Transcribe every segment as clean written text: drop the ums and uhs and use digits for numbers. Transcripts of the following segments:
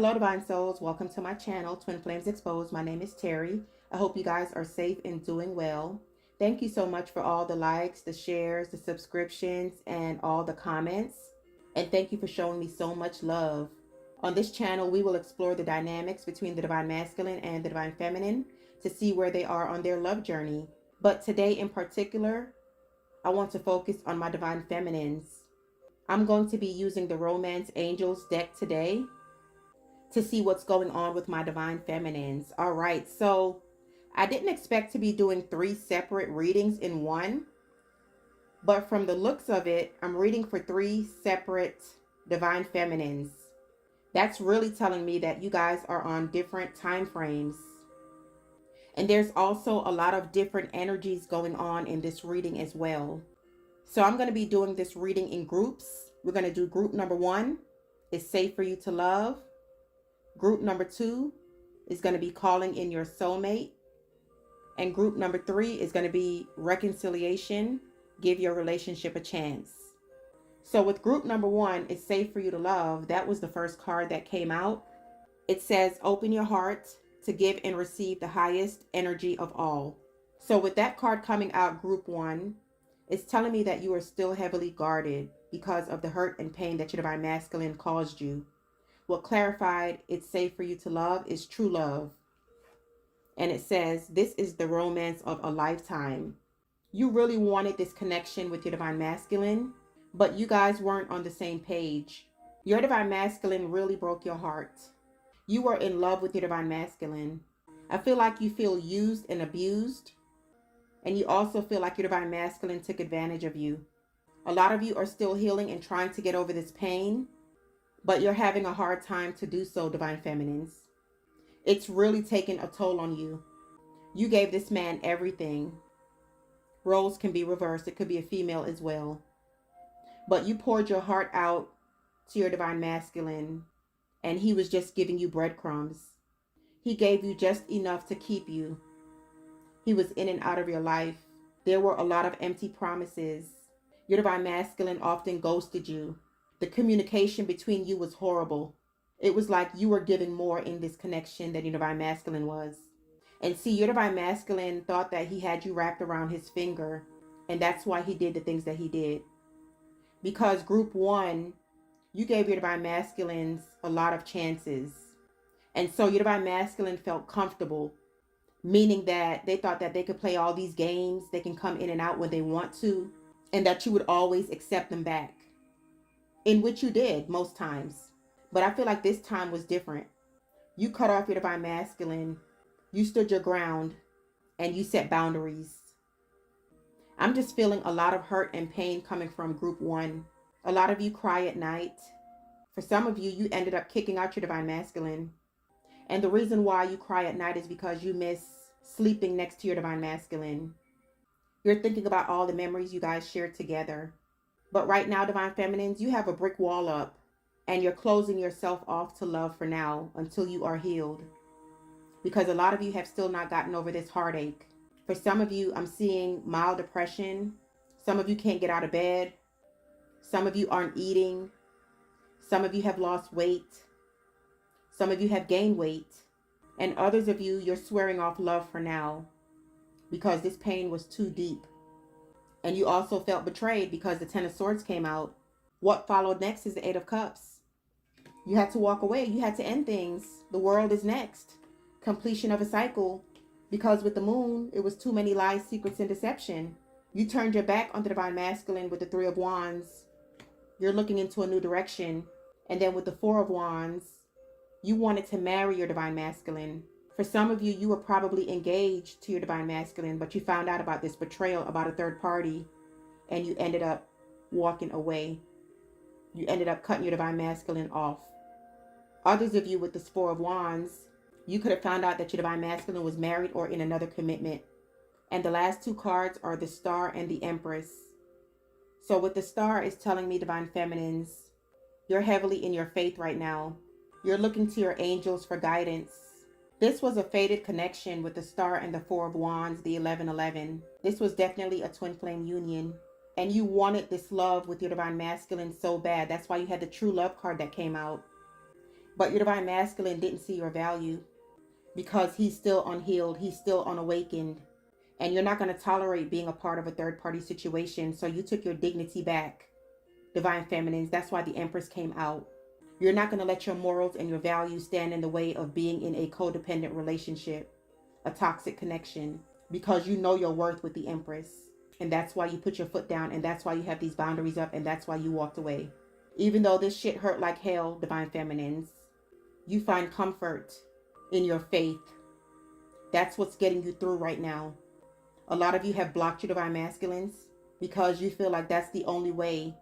Hello, Divine Souls. Welcome to my channel, Twin Flames Exposed. My name is Terry. I hope you guys are safe and doing well. Thank you so much for all the likes, the shares, the subscriptions, and all the comments. And thank you for showing me so much love. On this channel, we will explore the dynamics between the Divine Masculine and the Divine Feminine to see where they are on their love journey. But today in particular, I want to focus on my Divine Feminines. I'm going to be using the Romance Angels deck today to see what's going on with my Divine Feminines. All right, so I didn't expect to be doing 3 separate readings in one, but from the looks of it, I'm reading for 3 separate Divine Feminines. That's really telling me that you guys are on different time frames. And there's also a lot of different energies going on in this reading as well. So I'm going to be doing this reading in groups. We're going to do group number 1, It's Safe for You to Love. Group number 2 is going to be Calling in Your Soulmate. And group number 3 is going to be Reconciliation, Give Your Relationship a Chance. So with group number 1, It's Safe for You to Love, that was the first card that came out. It says, open your heart to give and receive the highest energy of all. So with that card coming out, group 1, it's telling me that you are still heavily guarded because of the hurt and pain that your Divine Masculine caused you. What clarified It's Safe for You to Love is true love. And it says, this is the romance of a lifetime. You really wanted this connection with your Divine Masculine, but you guys weren't on the same page. Your Divine Masculine really broke your heart. You were in love with your Divine Masculine. I feel like you feel used and abused. And you also feel like your Divine Masculine took advantage of you. A lot of you are still healing and trying to get over this pain, but you're having a hard time to do so, Divine Feminines. It's really taken a toll on you. You gave this man everything. Roles can be reversed. It could be a female as well. But you poured your heart out to your Divine Masculine, and he was just giving you breadcrumbs. He gave you just enough to keep you. He was in and out of your life. There were a lot of empty promises. Your Divine Masculine often ghosted you. The communication between you was horrible. It was like you were giving more in this connection than your Divine Masculine was. And see, your Divine Masculine thought that he had you wrapped around his finger, and that's why he did the things that he did. Because group 1, you gave your Divine Masculines a lot of chances. And so your Divine Masculine felt comfortable, meaning that they thought that they could play all these games, they can come in and out when they want to, and that you would always accept them back. In which you did most times. But I feel like this time was different. You cut off your Divine Masculine, you stood your ground, and you set boundaries. I'm just feeling a lot of hurt and pain coming from group 1. A lot of you cry at night. For some of you, you ended up kicking out your Divine Masculine. And the reason why you cry at night is because you miss sleeping next to your Divine Masculine. You're thinking about all the memories you guys shared together. But right now, Divine Feminines, you have a brick wall up, and you're closing yourself off to love for now until you are healed. Because a lot of you have still not gotten over this heartache. For some of you, I'm seeing mild depression. Some of you can't get out of bed. Some of you aren't eating. Some of you have lost weight. Some of you have gained weight. And others of you, you're swearing off love for now because this pain was too deep. And you also felt betrayed because the 10 of Swords came out. What followed next is the 8 of Cups. You had to walk away. You had to end things. The world is next. Completion of a cycle. Because with the Moon, it was too many lies, secrets, and deception. You turned your back on the Divine Masculine with the 3 of Wands. You're looking into a new direction. And then with the 4 of Wands, you wanted to marry your Divine Masculine. For some of you, you were probably engaged to your Divine Masculine, but you found out about this betrayal about a third party, and you ended up walking away. You ended up cutting your Divine Masculine off. Others of you with this 4 of Wands, you could have found out that your Divine Masculine was married or in another commitment. And the last 2 cards are the Star and the Empress. So with the Star, it's telling me, Divine Feminines, you're heavily in your faith right now. You're looking to your angels for guidance. This was a fated connection with the Star and the 4 of Wands, the 1111. This was definitely a twin flame union. And you wanted this love with your Divine Masculine so bad. That's why you had the True Love card that came out. But your divine masculine didn't see your value because he's still unhealed, he's still unawakened, and you're not going to tolerate being a part of a third party situation. So you took your dignity back, divine feminines. That's why the Empress came out. You're not going to let your morals and your values stand in the way of being in a codependent relationship, a toxic connection, because you know your worth with the Empress. And that's why you put your foot down, and that's why you have these boundaries up, and that's why you walked away. Even though this shit hurt like hell, divine feminines, you find comfort in your faith. That's what's getting you through right now. A lot of you have blocked your divine masculines because you feel like that's the only way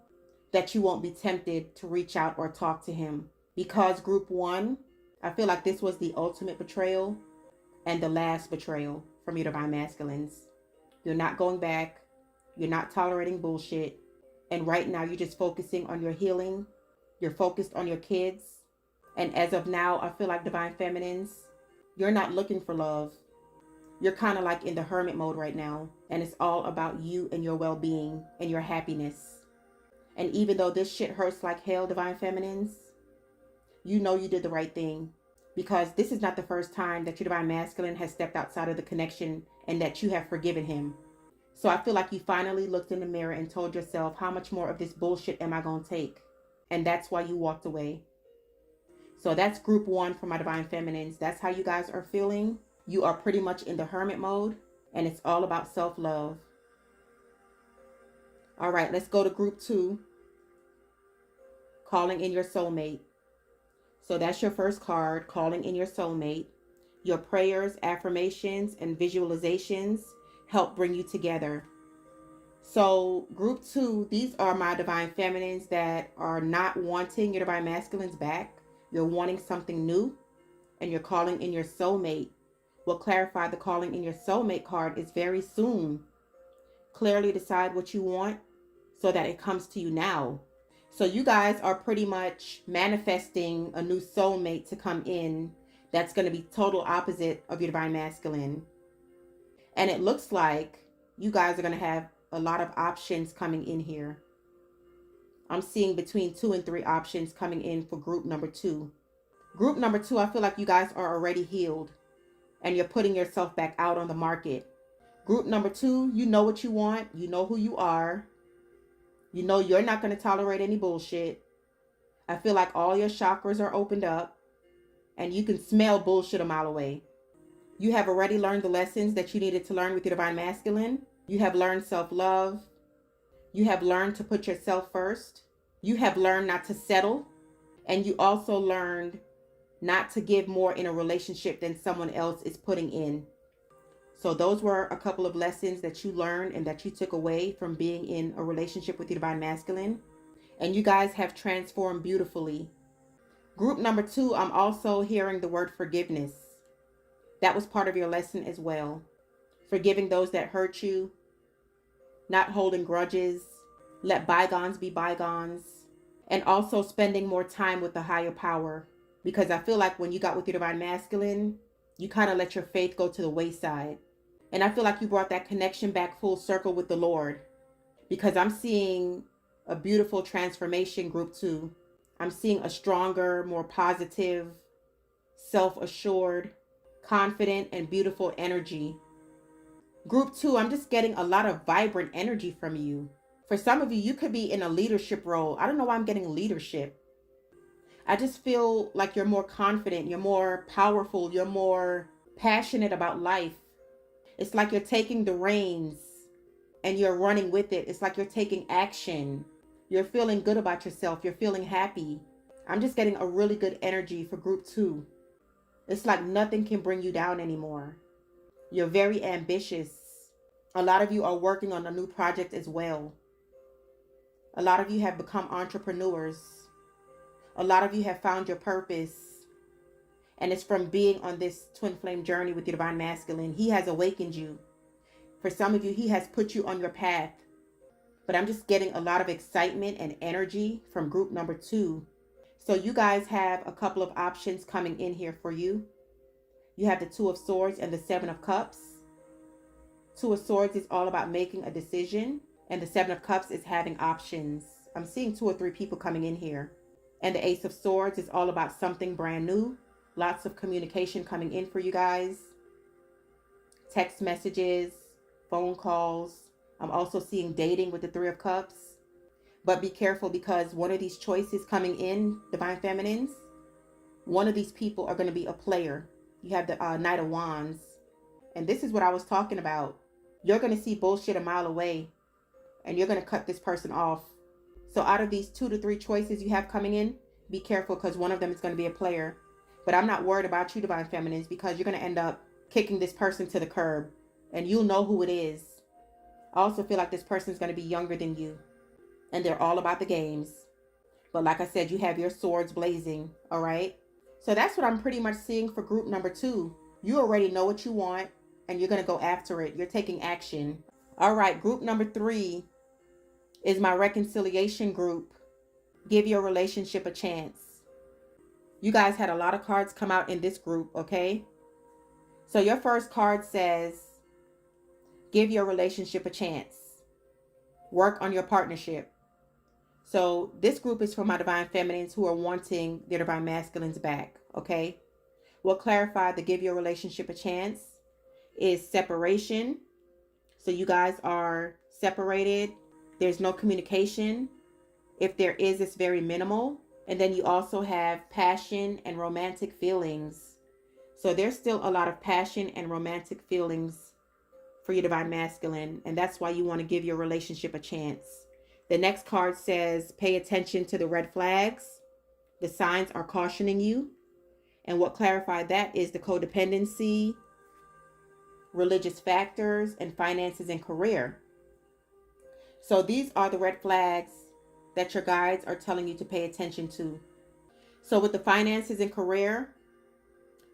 that you won't be tempted to reach out or talk to him. Because group 1, I feel like this was the ultimate betrayal and the last betrayal from your divine masculines. You're not going back. You're not tolerating bullshit. And right now you're just focusing on your healing. You're focused on your kids. And as of now, I feel like divine feminines, you're not looking for love. You're kind of like in the hermit mode right now. And it's all about you and your well-being and your happiness. And even though this shit hurts like hell, divine feminines, you know you did the right thing. Because this is not the first time that your divine masculine has stepped outside of the connection and that you have forgiven him. So I feel like you finally looked in the mirror and told yourself, how much more of this bullshit am I going to take? And that's why you walked away. So that's group 1 for my divine feminines. That's how you guys are feeling. You are pretty much in the hermit mode, and it's all about self-love. All right, let's go to group 2. Calling in your soulmate. So that's your first card, calling in your soulmate. Your prayers, affirmations, and visualizations help bring you together. So group 2, these are my divine feminines that are not wanting your divine masculines back. You're wanting something new, and you're calling in your soulmate. We'll clarify the calling in your soulmate card is very soon. Clearly decide what you want so that it comes to you now. So you guys are pretty much manifesting a new soulmate to come in that's going to be total opposite of your divine masculine. And it looks like you guys are going to have a lot of options coming in here. I'm seeing between 2 and 3 options coming in for group number 2. Group number 2, I feel like you guys are already healed and you're putting yourself back out on the market. Group number 2, you know what you want. You know who you are. You know you're not going to tolerate any bullshit. I feel like all your chakras are opened up and you can smell bullshit a mile away. You have already learned the lessons that you needed to learn with your divine masculine. You have learned self-love. You have learned to put yourself first. You have learned not to settle. And you also learned not to give more in a relationship than someone else is putting in. So those were a couple of lessons that you learned and that you took away from being in a relationship with your divine masculine. And you guys have transformed beautifully. Group number 2, I'm also hearing the word forgiveness. That was part of your lesson as well. Forgiving those that hurt you. Not holding grudges. Let bygones be bygones. And also spending more time with the higher power. Because I feel like when you got with your divine masculine, you kind of let your faith go to the wayside. And I feel like you brought that connection back full circle with the Lord. Because I'm seeing a beautiful transformation, group 2. I'm seeing a stronger, more positive, self-assured, confident, and beautiful energy. Group 2, I'm just getting a lot of vibrant energy from you. For some of you, you could be in a leadership role. I don't know why I'm getting leadership. I just feel like you're more confident, you're more powerful, you're more passionate about life. It's like you're taking the reins and you're running with it. It's like you're taking action. You're feeling good about yourself. You're feeling happy. I'm just getting a really good energy for group 2. It's like nothing can bring you down anymore. You're very ambitious. A lot of you are working on a new project as well. A lot of you have become entrepreneurs. A lot of you have found your purpose. And it's from being on this twin flame journey with your divine masculine. He has awakened you. For some of you, he has put you on your path. But I'm just getting a lot of excitement and energy from group number 2. So you guys have a couple of options coming in here for you. You have the 2 of Swords and the 7 of Cups. 2 of Swords is all about making a decision. And the 7 of Cups is having options. I'm seeing 2 or 3 people coming in here. And the Ace of Swords is all about something brand new. Lots of communication coming in for you guys. Text messages, phone calls. I'm also seeing dating with the Three of Cups. But be careful, because one of these choices coming in, Divine Feminines, one of these people are going to be a player. You have the Knight of Wands. And this is what I was talking about. You're going to see bullshit a mile away, and you're going to cut this person off. So out of these 2 to 3 choices you have coming in, be careful, because one of them is going to be a player. But I'm not worried about you, Divine Feminines, because you're going to end up kicking this person to the curb, and you'll know who it is. I also feel like this person is going to be younger than you, and they're all about the games. But like I said, you have your swords blazing, all right? So that's what I'm pretty much seeing for group number 2. You already know what you want, and you're going to go after it. You're taking action. All right, group number 3 is my reconciliation group. Give your relationship a chance. You guys had a lot of cards come out in this group, okay? So your first card says, give your relationship a chance. Work on your partnership. So this group is for my Divine Feminines who are wanting their Divine Masculines back, okay? We'll clarify the give your relationship a chance is separation. So you guys are separated. There's no communication. If there is, it's very minimal. And then you also have passion and romantic feelings. So there's still a lot of passion and romantic feelings for your Divine Masculine. And that's why you want to give your relationship a chance. The next card says, pay attention to the red flags. The signs are cautioning you. And what clarified that is the codependency, religious factors, and finances and career. So these are the red flags that your guides are telling you to pay attention to. So with the finances and career,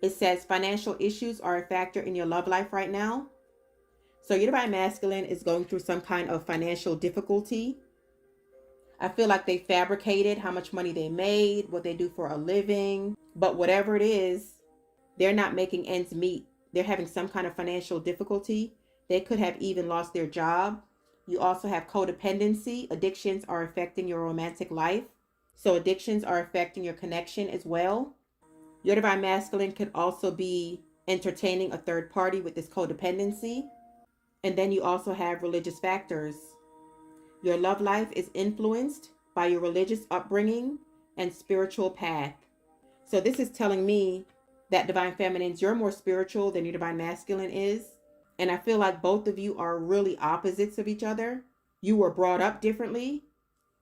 it says financial issues are a factor in your love life right now. So your Divine Masculine is going through some kind of financial difficulty. I feel like they fabricated how much money they made, what they do for a living. But whatever it is, they're not making ends meet. They're having some kind of financial difficulty. They could have even lost their job. You also have codependency. Addictions are affecting your romantic life. So addictions are affecting your connection as well. Your Divine Masculine could also be entertaining a third party with this codependency. And then you also have religious factors. Your love life is influenced by your religious upbringing and spiritual path. So this is telling me that Divine Feminines, you're more spiritual than your Divine Masculine is. And I feel like both of you are really opposites of each other. You were brought up differently.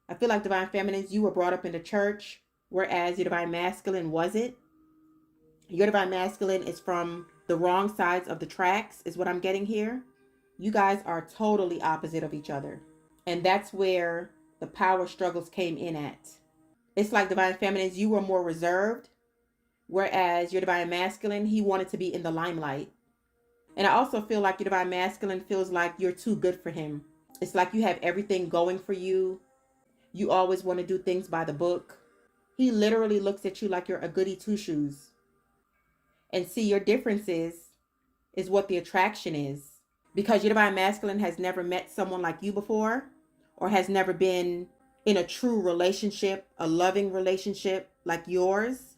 I feel like Divine Feminines, you were brought up in the church, whereas your Divine Masculine wasn't. Your Divine Masculine is from the wrong sides of the tracks, is what I'm getting here. You guys are totally opposite of each other. And that's where the power struggles came in at. It's like Divine Feminines, you were more reserved, whereas your Divine Masculine, he wanted to be in the limelight. And I also feel like your Divine Masculine feels like you're too good for him. It's like you have everything going for you. You always want to do things by the book. He literally looks at you like you're a goody two-shoes. And see, your differences is what the attraction is. Because your Divine Masculine has never met someone like you before, or has never been in a true relationship, a loving relationship like yours.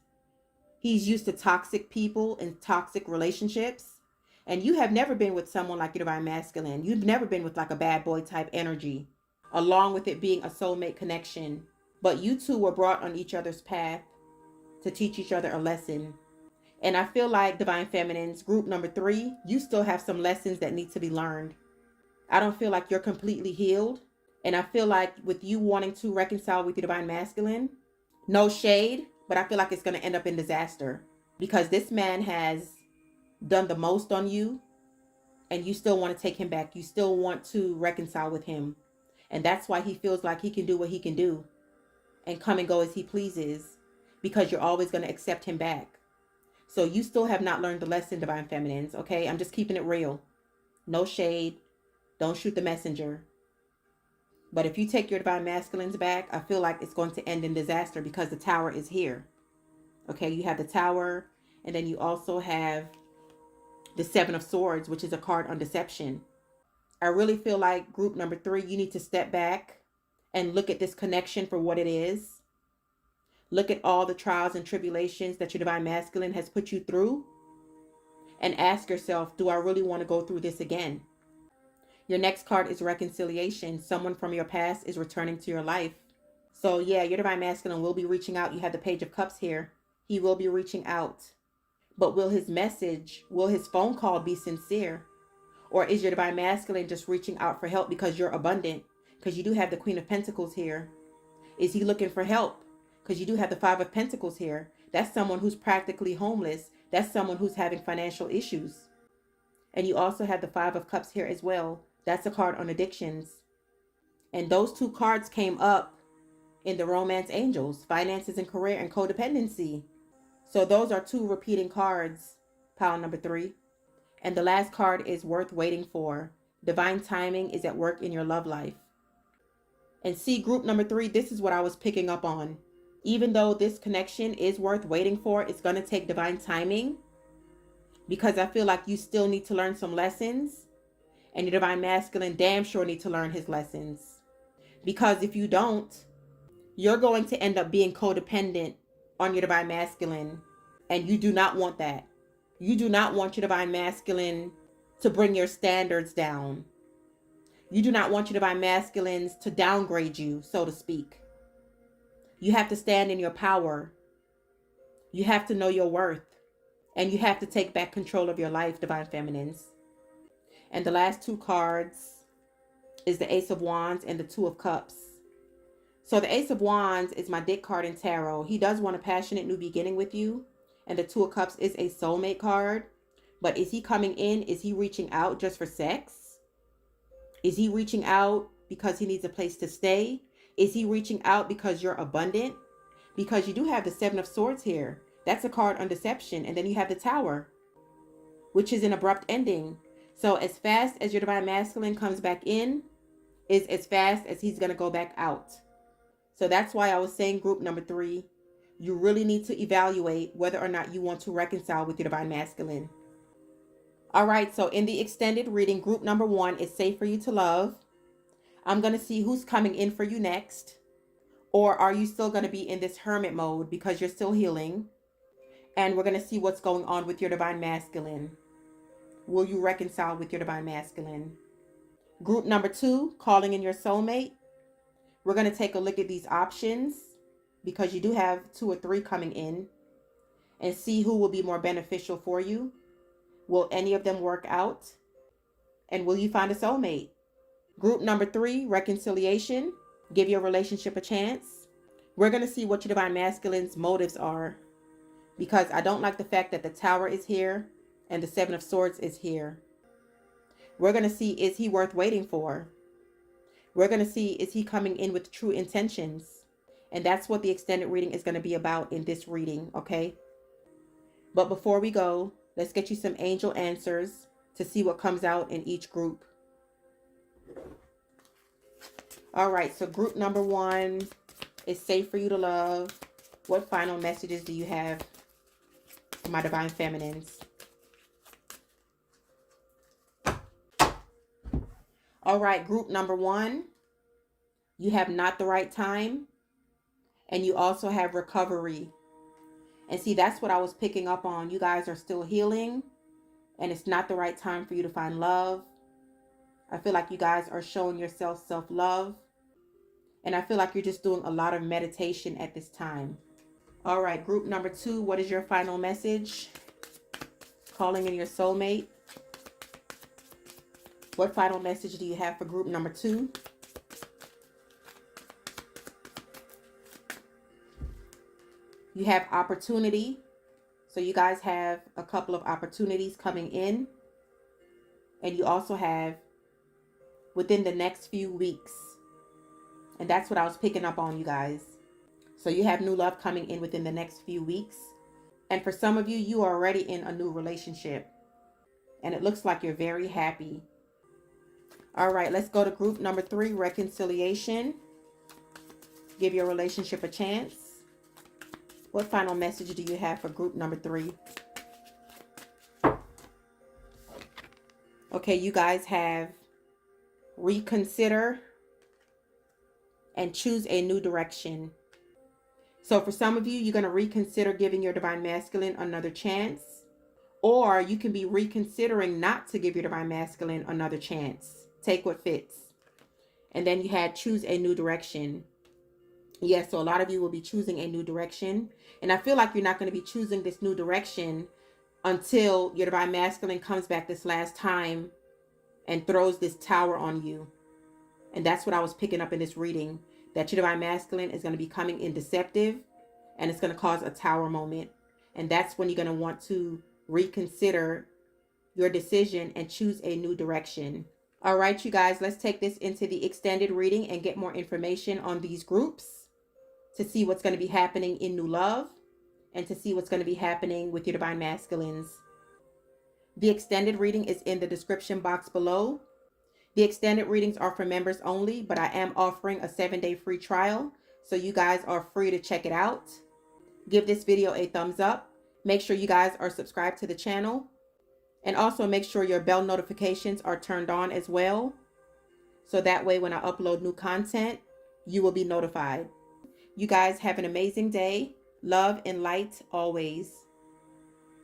He's used to toxic people and toxic relationships. And you have never been with someone like your Divine Masculine. You've never been with like a bad boy type energy, along with it being a soulmate connection. But you two were brought on each other's path to teach each other a lesson. And I feel like Divine Feminines, group number 3, you still have some lessons that need to be learned. I don't feel like you're completely healed. And I feel like with you wanting to reconcile with your Divine Masculine, no shade, but I feel like it's going to end up in disaster. Because this man has done the most on you, and you still want to take him back. You still want to reconcile with him. And that's why he feels like he can do what he can do and come and go as he pleases, because you're always going to accept him back. So you still have not learned the lesson, Divine Feminines, okay? I'm just keeping it real. No shade. Don't shoot the messenger. But if you take your Divine Masculines back, I feel like it's going to end in disaster, because the Tower is here. Okay, you have the Tower, and then you also have the 7 of Swords, which is a card on deception. I really feel like group number 3, you need to step back and look at this connection for what it is. Look at all the trials and tribulations that your divine masculine has put you through and ask yourself, do I really want to go through this again? Your next card is reconciliation. Someone from your past is returning to your life. So yeah, your divine masculine will be reaching out. You have the Page of Cups here. He will be reaching out. But will his message, will his phone call be sincere? Or is your divine masculine just reaching out for help because you're abundant? Because you do have the Queen of Pentacles here. Is he looking for help? Because you do have the Five of Pentacles here. That's someone who's practically homeless. That's someone who's having financial issues. And you also have the Five of Cups here as well. That's a card on addictions. And those two cards came up in the Romance Angels, finances and career and codependency. So those are two repeating cards, pile number 3. And the last card is worth waiting for. Divine timing is at work in your love life. And see, group number 3, this is what I was picking up on. Even though this connection is worth waiting for, it's going to take divine timing. Because I feel like you still need to learn some lessons. And your divine masculine damn sure need to learn his lessons. Because if you don't, you're going to end up being codependent on your divine masculine. And you do not want that. You do not want your divine masculine to bring your standards down. You do not want your divine masculines to downgrade you, so to speak. You have to stand in your power. You have to know your worth. And you have to take back control of your life, divine feminines. And the last two cards is the Ace of Wands and the Two of Cups. So the Ace of Wands is my dick card in tarot. He does want a passionate new beginning with you. And the Two of Cups is a soulmate card. But is he coming in? Is he reaching out just for sex? Is he reaching out because he needs a place to stay? Is he reaching out because you're abundant? Because you do have the Seven of Swords here. That's a card on deception. And then you have the Tower, which is an abrupt ending. So as fast as your divine masculine comes back in, is as fast as he's going to go back out. So that's why I was saying, group number 3, you really need to evaluate whether or not you want to reconcile with your divine masculine. All right, so in the extended reading, group number 1 is safe for you to love. I'm going to see who's coming in for you next. Or are you still going to be in this hermit mode because you're still healing? And we're going to see what's going on with your divine masculine. Will you reconcile with your divine masculine? Group number 2, calling in your soulmate. We're going to take a look at these options because you do have 2 or 3 coming in and see who will be more beneficial for you. Will any of them work out? And will you find a soulmate? Group number 3, reconciliation. Give your relationship a chance. We're going to see what your divine masculine's motives are because I don't like the fact that the Tower is here and the Seven of Swords is here. We're going to see, is he worth waiting for? We're going to see, is he coming in with true intentions? And that's what the extended reading is going to be about in this reading, okay? But before we go, let's get you some angel answers to see what comes out in each group. All right, so group number 1 is safe for you to love. What final messages do you have for my divine feminines? All right, group number 1, you have not the right time. And you also have recovery. And see, that's what I was picking up on. You guys are still healing. And it's not the right time for you to find love. I feel like you guys are showing yourself self-love. And I feel like you're just doing a lot of meditation at this time. All right, group number 2, what is your final message? Calling in your soulmate. What final message do you have for group number 2? You have opportunity. So you guys have a couple of opportunities coming in. And you also have within the next few weeks. And that's what I was picking up on, you guys. So you have new love coming in within the next few weeks. And for some of you, you are already in a new relationship. And it looks like you're very happy. All right, let's go to group number 3, reconciliation. Give your relationship a chance. What final message do you have for group number 3? Okay, you guys have reconsider and choose a new direction. So for some of you, you're going to reconsider giving your divine masculine another chance, or you can be reconsidering not to give your divine masculine another chance. Take what fits. And then you had choose a new direction. Yes, so a lot of you will be choosing a new direction. And I feel like you're not going to be choosing this new direction until your divine masculine comes back this last time and throws this tower on you. And that's what I was picking up in this reading, that your divine masculine is going to be coming in deceptive, and it's going to cause a tower moment. And that's when you're going to want to reconsider your decision and choose a new direction. All right, you guys, let's take this into the extended reading and get more information on these groups to see what's going to be happening in new love and to see what's going to be happening with your divine masculines. The extended reading is in the description box below. The extended readings are for members only, but I am offering a 7-day free trial, so you guys are free to check it out. Give this video a thumbs up. Make sure you guys are subscribed to the channel. And also make sure your bell notifications are turned on as well. So that way when I upload new content, you will be notified. You guys have an amazing day. Love and light always.